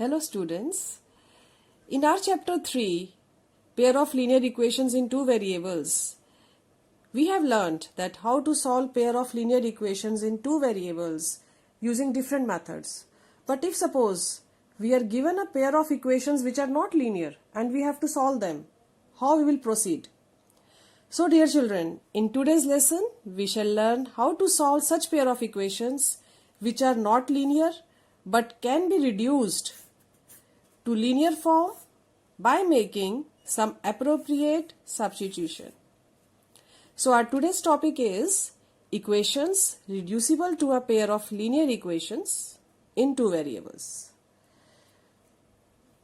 Hello students. In our chapter 3, pair of linear equations in two variables, we have learnt that how to solve pair of linear equations in two variables using different methods. But if suppose we are given a pair of equations which are not linear and we have to solve them, how we will proceed? So dear children, in today's lesson we shall learn how to solve such pair of equations which are not linear but can be reduced to linear form by making some appropriate substitution. So our today's topic is equations reducible to a pair of linear equations in two variables.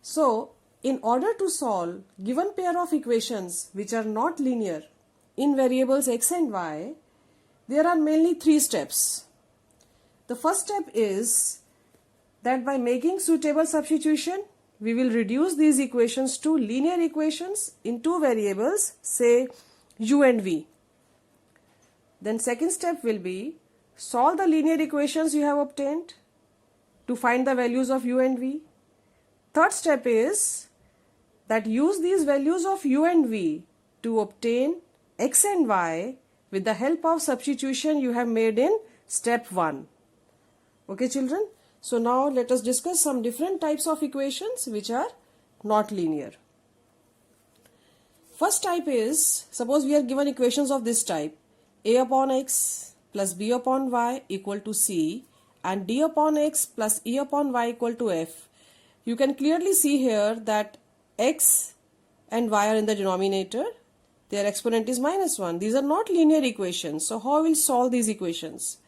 So in order to solve given pair of equations which are not linear in variables x and y, there are mainly three steps. The first step is that by making suitable substitution, we will reduce these equations to linear equations in two variables, say u and v. Then second step will be solve the linear equations you have obtained to find the values of u and v. Third step is that use these values of u and v to obtain x and y with the help of substitution you have made in step 1. Okay children? So now let us discuss some different types of equations which are not linear. First type is, suppose we are given equations of this type, a upon x plus b upon y equal to c and d upon x plus e upon y equal to f. You can clearly see here that x and y are in the denominator, their exponent is -1. These are not linear equations. So how we will solve these equations?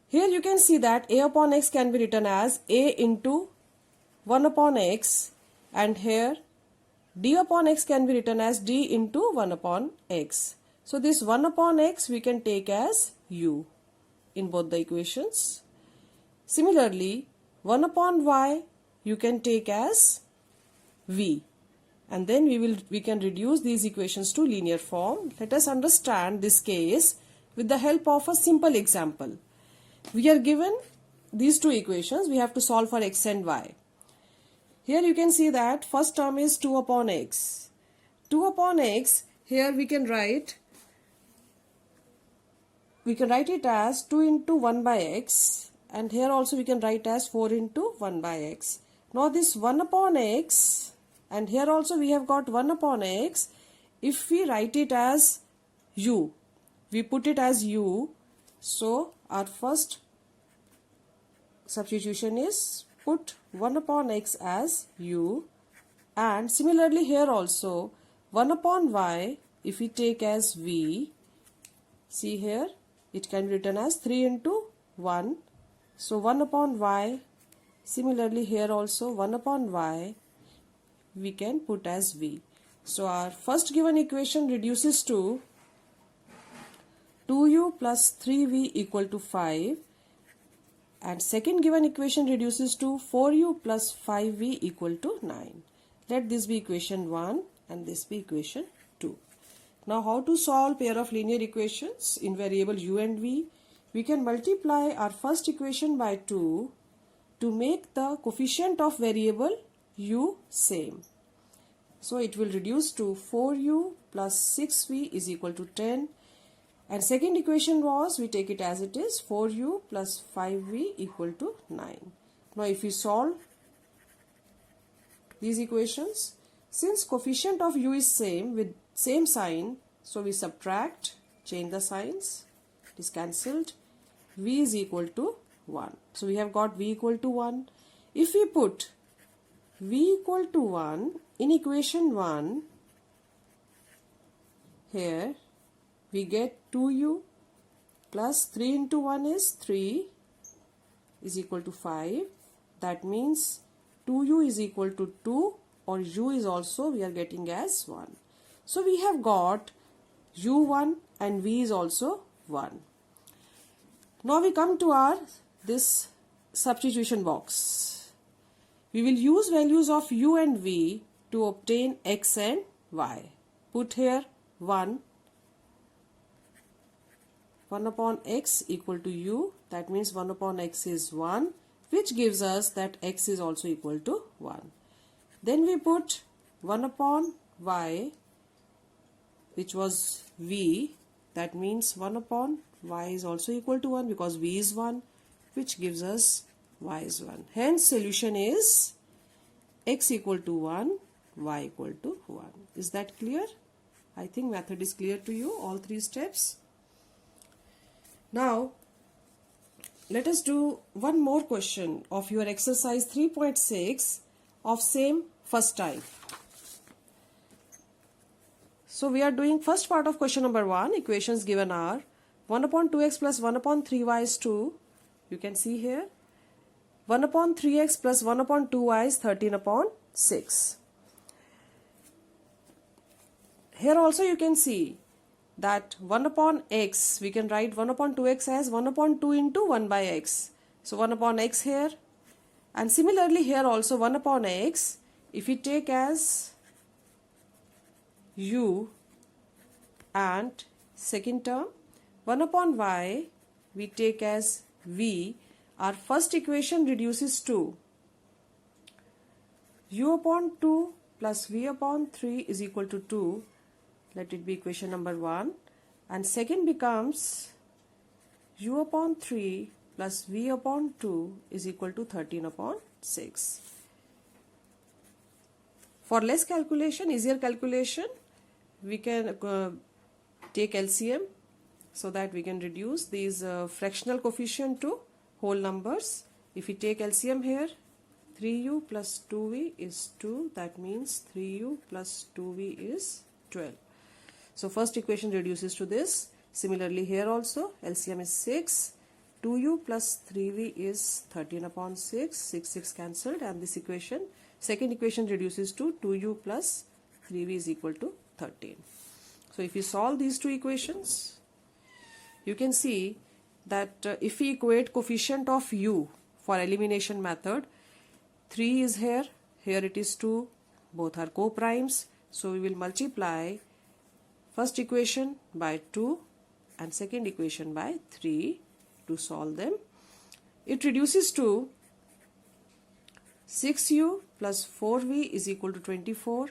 Here you can see that a upon x can be written as a into 1 upon x, and here d upon x can be written as d into 1 upon x. So this 1 upon x we can take as u in both the equations. Similarly, 1 upon y you can take as v, and then we can reduce these equations to linear form. Let us understand this case with the help of a simple example. We are given these two equations, we have to solve for x and y. Here you can see that first term is 2 upon x. 2 upon x, here we can write it as 2 into 1 by x, and here also we can write as 4 into 1 by x. Now this 1 upon x, and here also we have got 1 upon x. If we write it as u, we put it as u, so our first substitution is put 1 upon x as u, and similarly here also 1 upon y if we take as v, see here it can be written as 3 into 1, so 1 upon y. Similarly here also 1 upon y we can put as v. So our first given equation reduces to 2u plus 3v equal to 5, and second given equation reduces to 4u plus 5v equal to 9. Let this be equation 1 and this be equation 2. Now how to solve pair of linear equations in variable u and v? We can multiply our first equation by 2 to make the coefficient of variable u same. So it will reduce to 4u plus 6v is equal to 10. And second equation was, we take it as it is, 4u plus 5v equal to 9. Now if we solve these equations, since coefficient of u is same with same sign, so we subtract, change the signs, it is cancelled, v is equal to 1. So we have got v equal to 1. If we put v equal to 1 in equation 1, here we get 2u plus 3 into 1 is 3 is equal to 5. That means 2u is equal to 2, or u is also we are getting as 1. So we have got u1 and v is also 1. Now we come to our this substitution box. We will use values of u and v to obtain x and y. Put here 1 upon x equal to u, that means 1 upon x is 1, which gives us that x is also equal to 1. Then we put 1 upon y, which was v, that means 1 upon y is also equal to 1 because v is 1, which gives us y is 1. Hence solution is x equal to 1, y equal to 1. Is that clear? I think method is clear to you, all 3 steps. Now let us do one more question of your exercise 3.6 of same first type. So we are doing first part of question number 1. Equations given are 1 upon 2x plus 1 upon 3y is 2. You can see here 1 upon 3x plus 1 upon 2y is 13 upon 6. Here also you can see that 1 upon x, we can write 1 upon 2x as 1 upon 2 into 1 by x. So 1 upon x here, and similarly here also 1 upon x, if we take as u, and second term 1 upon y we take as v. Our first equation reduces to u upon 2 plus v upon 3 is equal to 2. Let it be equation number 1. And second becomes u upon 3 plus v upon 2 is equal to 13 upon 6. For less calculation, easier calculation, we can take LCM so that we can reduce these fractional coefficient to whole numbers. If we take LCM here, 3u plus 2v is 2, that means 3u plus 2v is 12. So first equation reduces to this. Similarly here also LCM is 6, 2u plus 3v is 13 upon 6, 6 cancelled, and this equation, second equation reduces to 2u plus 3v is equal to 13. So if you solve these two equations, you can see that if we equate coefficient of u for elimination method, 3 is here, here it is 2, both are co-primes, so we will multiply first equation by 2 and second equation by 3 to solve them. It reduces to 6u plus 4v is equal to 24,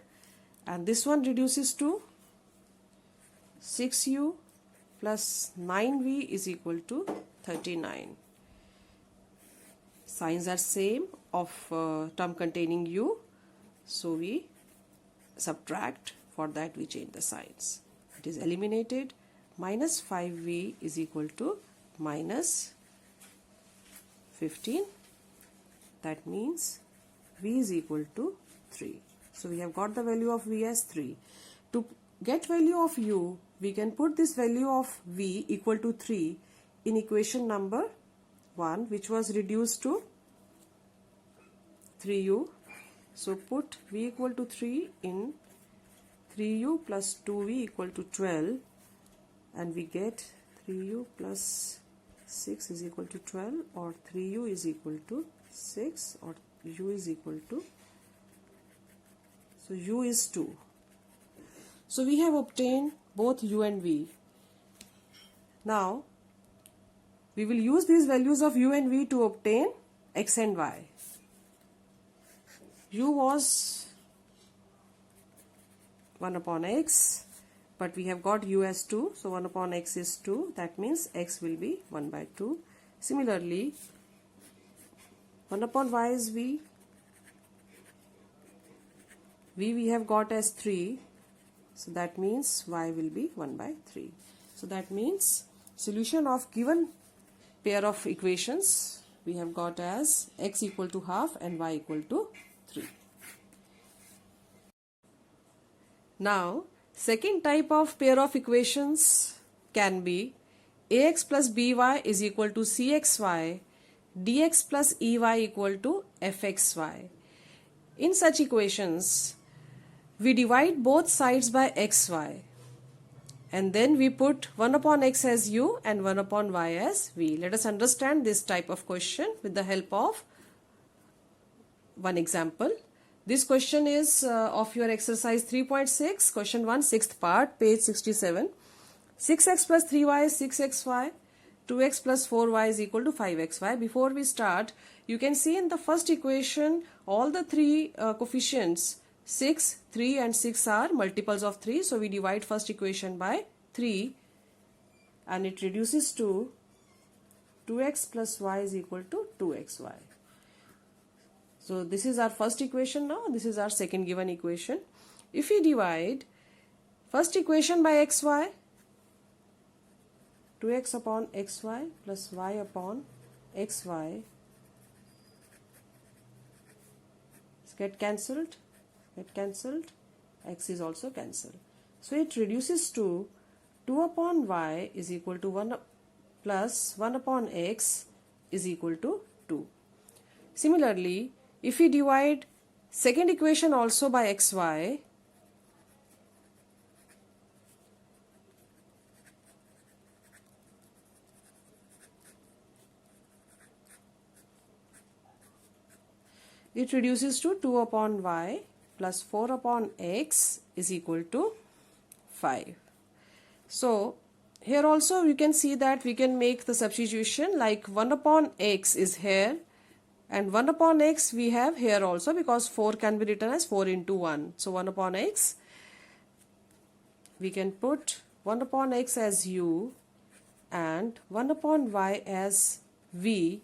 and this one reduces to 6u plus 9v is equal to 39. Signs are same of term containing u, so we subtract. For that we change the signs. It is eliminated. Minus 5v is equal to minus 15. That means v is equal to 3. So we have got the value of v as 3. To get value of u, we can put this value of v equal to 3 in equation number 1, which was reduced to 3u. So put v equal to 3 in 3u plus 2v equal to 12, and we get 3u plus 6 is equal to 12, or 3u is equal to 6, or u is equal to, so u is 2. So we have obtained both u and v. Now we will use these values of u and v to obtain x and y. U was 1 upon x, but we have got u as 2, so 1 upon x is 2, that means x will be 1 by 2. Similarly, 1 upon y is v we have got as 3, so that means y will be 1 by 3. So that means solution of given pair of equations we have got as x equal to half and y equal to 3. Now second type of pair of equations can be ax plus by is equal to cxy, dx plus ey equal to fxy. In such equations, we divide both sides by xy, and then we put 1 upon x as u and 1 upon y as v. Let us understand this type of question with the help of one example. This question is of your exercise 3.6, question 1, 6th part, page 67. 6x plus 3y is 6xy, 2x plus 4y is equal to 5xy. Before we start, You can see in the first equation all the three coefficients 6, 3 and 6 are multiples of 3. So we divide first equation by 3 and it reduces to 2x plus y is equal to 2xy. So this is our first equation now. This is our second given equation. If we divide first equation by xy, 2x upon xy plus y upon xy get cancelled, x is also cancelled. So it reduces to 2 upon y is equal to 1 plus 1 upon x is equal to 2. Similarly, if we divide second equation also by xy, it reduces to 2 upon y plus 4 upon x is equal to 5. So here also we can see that we can make the substitution like 1 upon x is here and 1 upon x we have here also, because 4 can be written as 4 into 1. So 1 upon x, we can put 1 upon x as u and 1 upon y as v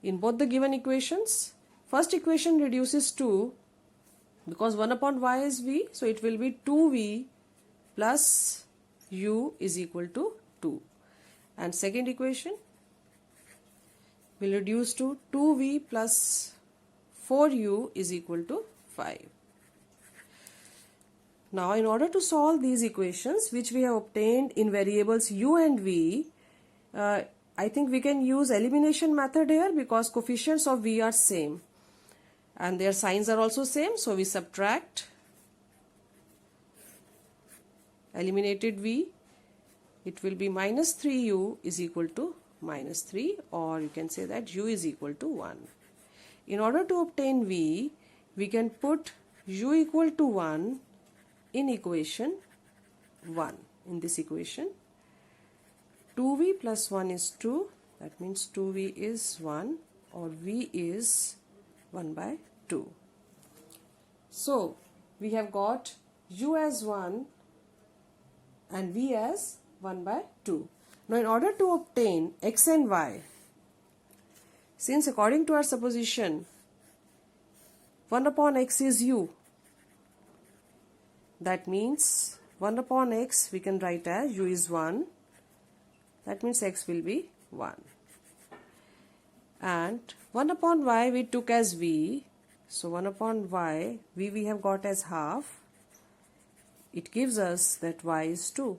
in both the given equations. First equation reduces to, because 1 upon y is v, so it will be 2v plus u is equal to 2. And second equation will reduce to 2v plus 4u is equal to 5. Now in order to solve these equations which we have obtained in variables u and v, I think we can use elimination method here, because coefficients of v are same and their signs are also same. So we subtract eliminated v, it will be minus 3u is equal to minus 3, or you can say that u is equal to 1. In order to obtain v, we can put u equal to 1 in equation 1. In this equation, 2v plus 1 is 2, that means 2v is 1, or v is 1 by 2. So we have got u as 1 and v as 1 by 2. Now in order to obtain x and y, since according to our supposition 1 upon x is u, that means 1 upon x we can write as u is 1, that means x will be 1. And 1 upon y we took as v, so 1 upon y, v we have got as half, it gives us that y is 2.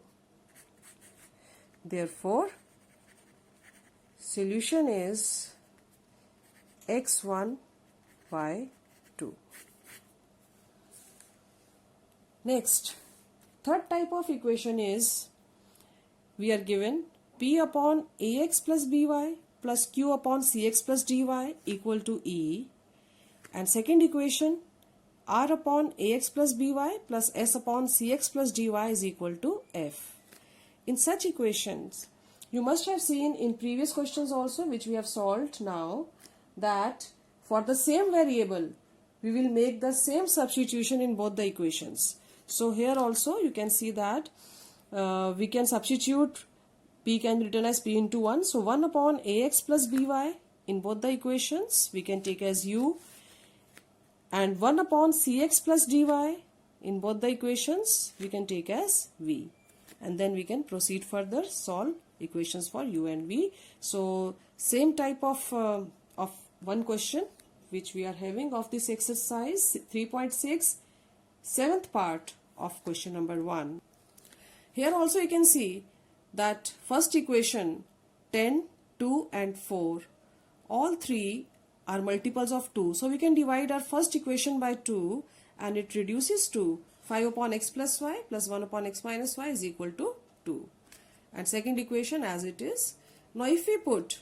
Therefore, solution is x1, y2. Next, third type of equation is, we are given p upon ax plus by plus q upon cx plus dy equal to e, and second equation r upon ax plus by plus s upon cx plus dy is equal to f. In such equations, you must have seen in previous questions also, which we have solved now, that for the same variable we will make the same substitution in both the equations. So here also you can see that we can substitute, p can be written as p into 1. So 1 upon ax plus by in both the equations we can take as u, and 1 upon cx plus dy in both the equations we can take as v. And then we can proceed further, solve equations for u and v. So same type of one question which we are having of this exercise 3.6, 7th part of question number 1. Here also you can see that first equation 10, 2 and 4, all three are multiples of 2. So we can divide our first equation by 2 and it reduces to 5 upon x plus y plus 1 upon x minus y is equal to 2. And second equation as it is. Now if we put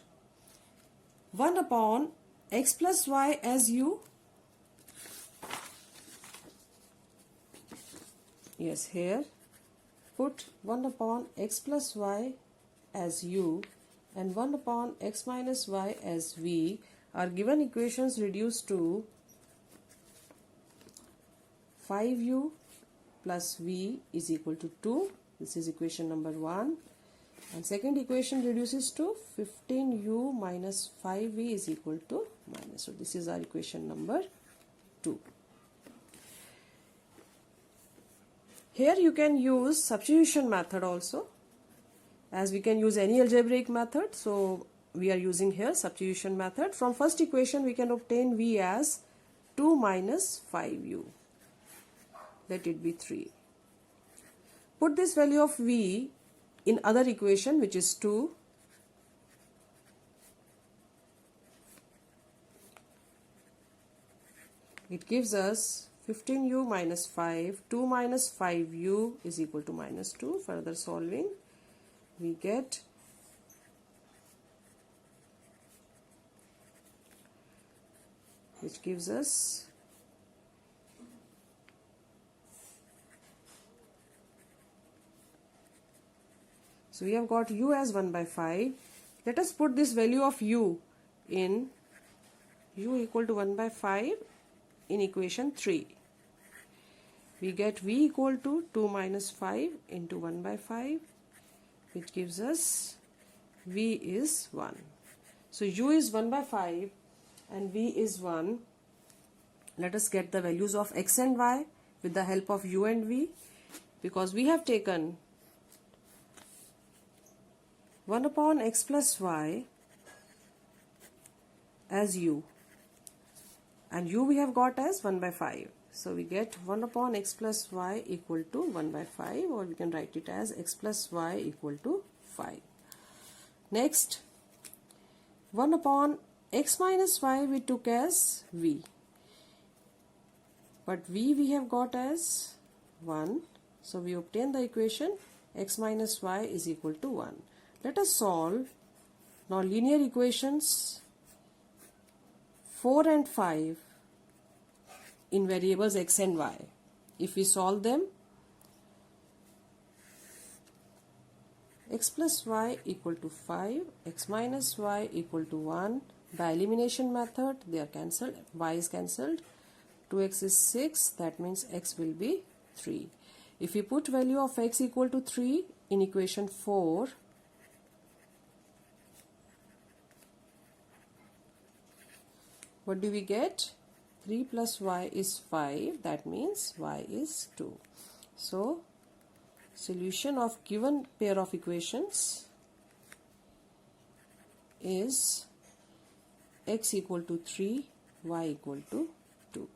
1 upon x plus y as u, yes, here put 1 upon x plus y as u and 1 upon x minus y as v, Our given equations reduce to 5u plus v is equal to 2. This is equation number 1. And second equation reduces to 15u minus 5v is equal to minus. So this is our equation number 2. Here you can use substitution method also, as we can use any algebraic method. So we are using here substitution method. From first equation we can obtain v as 2 minus 5u. Let it be 3. Put this value of v in other equation, which is 2. It gives us 15u minus 5. 2 minus 5u is equal to minus 2. Further solving, we get which gives us so we have got u as 1 by 5. Let us put this value of u in u equal to 1 by 5 in equation 3. We get v equal to 2 minus 5 into 1 by 5, which gives us v is 1. So u is 1 by 5 and v is 1. Let us get the values of x and y with the help of u and v, because we have taken 1 upon x plus y as u, and u we have got as 1 by 5. So we get 1 upon x plus y equal to 1 by 5, or we can write it as x plus y equal to 5. Next, 1 upon x minus y we took as v, but v we have got as 1. So we obtain the equation x minus y is equal to 1. Let us solve now linear equations 4 and 5 in variables x and y. If we solve them, x plus y equal to 5, x minus y equal to 1. By elimination method, they are cancelled, y is cancelled. 2x is 6, that means x will be 3. If we put value of x equal to 3 in equation 4, what do we get? 3 plus y is 5, that means y is 2. So, solution of given pair of equations is x equal to 3, y equal to 2.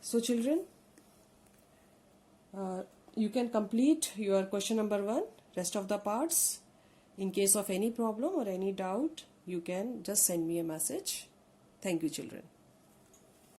So children, you can complete your question number 1. Rest of the parts, in case of any problem or any doubt, you can just send me a message. Thank you, children.